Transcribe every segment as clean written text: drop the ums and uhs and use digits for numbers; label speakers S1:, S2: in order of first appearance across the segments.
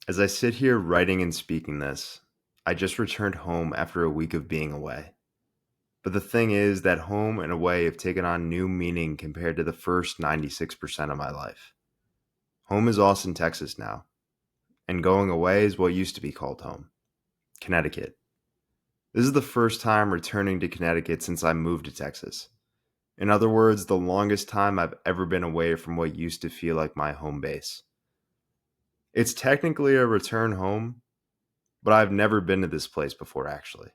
S1: As I sit here writing and speaking this, I just returned home after a week of being away. But the thing is that home and away have taken on new meaning compared to the first 96% of my life. Home is Austin, Texas now, and going away is what used to be called home, Connecticut. This is the first time returning to Connecticut since I moved to Texas. In other words, the longest time I've ever been away from what used to feel like my home base. It's technically a return home, but I've never been to this place before actually.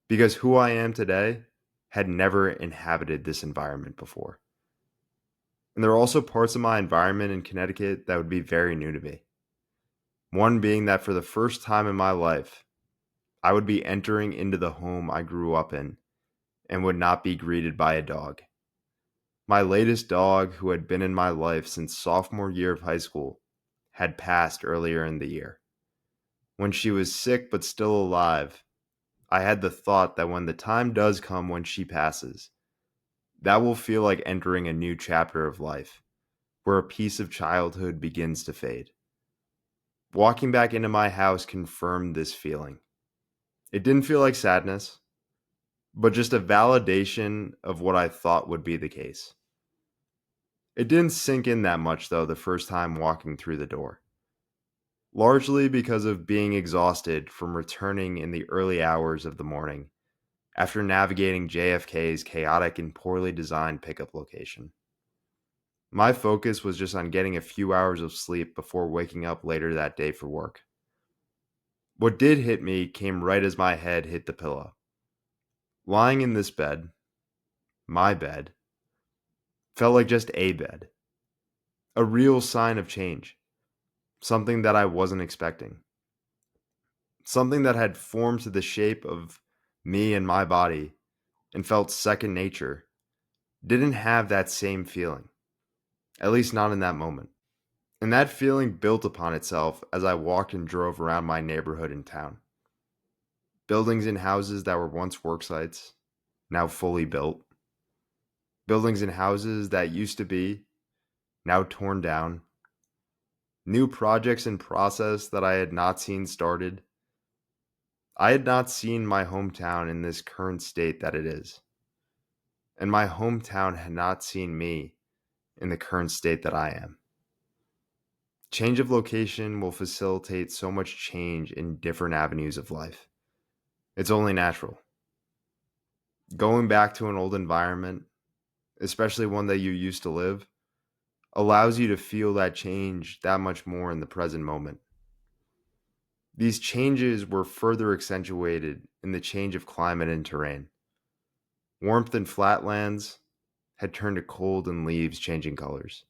S1: Because who I am today had never inhabited this environment before. And there are also parts of my environment in Connecticut that would be very new to me. One being that for the first time in my life, I would be entering into the home I grew up in and would not be greeted by a dog. My latest dog, who had been in my life since sophomore year of high school, had passed earlier in the year. When she was sick but still alive, I had the thought that when the time does come when she passes, that will feel like entering a new chapter of life, where a piece of childhood begins to fade. Walking back into my house confirmed this feeling. It didn't feel like sadness, but just a validation of what I thought would be the case. It didn't sink in that much, though, the first time walking through the door, largely because of being exhausted from returning in the early hours of the morning after navigating JFK's chaotic and poorly designed pickup location. My focus was just on getting a few hours of sleep before waking up later that day for work. What did hit me came right as my head hit the pillow. Lying in this bed, my bed, felt like just a bed. A real sign of change. Something that I wasn't expecting. Something that had formed to the shape of me and my body and felt second nature didn't have that same feeling. At least not in that moment. And that feeling built upon itself as I walked and drove around my neighborhood in town. Buildings and houses that were once work sites, now fully built. Buildings and houses that used to be, now torn down. New projects in process that I had not seen started. I had not seen my hometown in this current state that it is. And my hometown had not seen me in the current state that I am. Change of location will facilitate so much change in different avenues of life. It's only natural. Going back to an old environment, especially one that you used to live, allows you to feel that change that much more in the present moment. These changes were further accentuated in the change of climate and terrain. Warmth in flatlands had turned to cold and leaves changing colors.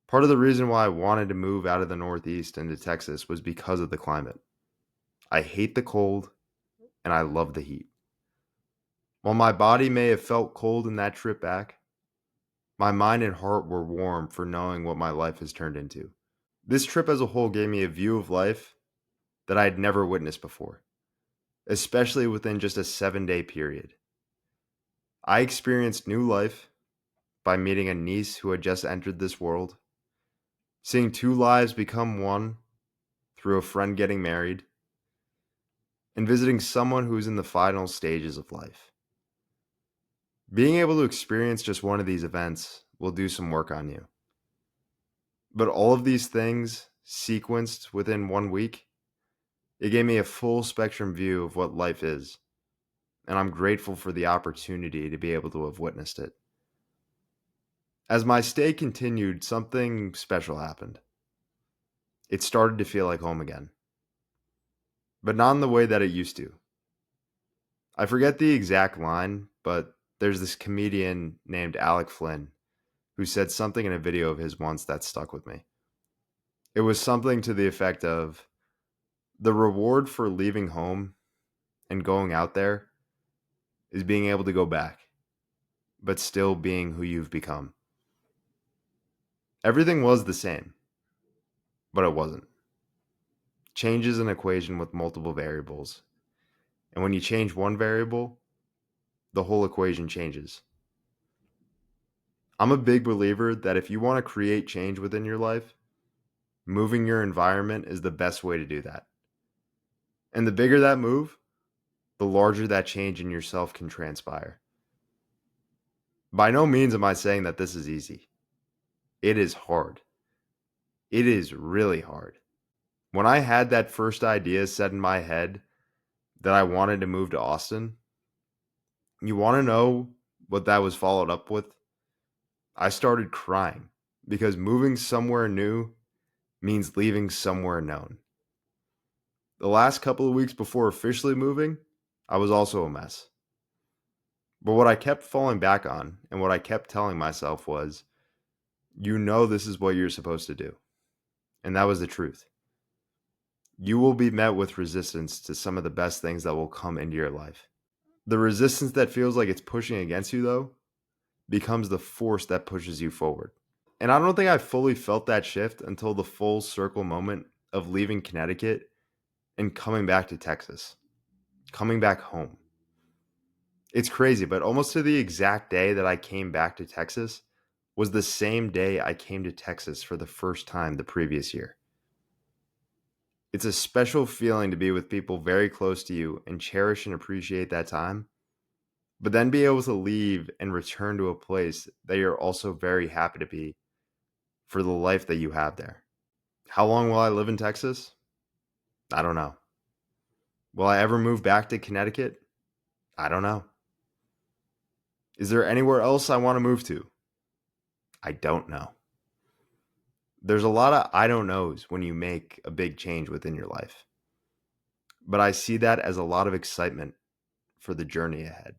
S1: Part of the reason why I wanted to move out of the Northeast into Texas was because of the climate. I hate the cold and I love the heat. While my body may have felt cold in that trip back, my mind and heart were warm for knowing what my life has turned into. This trip as a whole gave me a view of life that I had never witnessed before, especially within just a 7-day period. I experienced new life by meeting a niece who had just entered this world, seeing two lives become one through a friend getting married, and visiting someone who is in the final stages of life. Being able to experience just one of these events will do some work on you. But all of these things sequenced within 1 week, it gave me a full spectrum view of what life is, and I'm grateful for the opportunity to be able to have witnessed it. As my stay continued, something special happened. It started to feel like home again, but not in the way that it used to. I forget the exact line, but there's this comedian named Alec Flynn who said something in a video of his once that stuck with me. It was something to the effect of the reward for leaving home and going out there is being able to go back, but still being who you've become. Everything was the same, but it wasn't. Change is an equation with multiple variables, and when you change one variable, the whole equation changes. I'm a big believer that if you want to create change within your life, Moving your environment is the best way to do that. And the bigger that move, the larger that change in yourself can transpire. By no means am I saying that this is easy. It is hard. It is really hard. When I had that first idea set in my head that I wanted to move to Austin, you want to know what that was followed up with? I started crying because moving somewhere new means leaving somewhere known. The last couple of weeks before officially moving, I was also a mess. But what I kept falling back on and what I kept telling myself was, you know, this is what you're supposed to do. And that was the truth. You will be met with resistance to some of the best things that will come into your life. The resistance that feels like it's pushing against you, though, becomes the force that pushes you forward. And I don't think I fully felt that shift until the full circle moment of leaving Connecticut and coming back to Texas, coming back home. It's crazy, but almost to the exact day that I came back to Texas was the same day I came to Texas for the first time the previous year. It's a special feeling to be with people very close to you and cherish and appreciate that time, but then be able to leave and return to a place that you're also very happy to be for the life that you have there. How long will I live in Texas? I don't know. Will I ever move back to Connecticut? I don't know. Is there anywhere else I want to move to? I don't know. There's a lot of I don't knows when you make a big change within your life. But I see that as a lot of excitement for the journey ahead.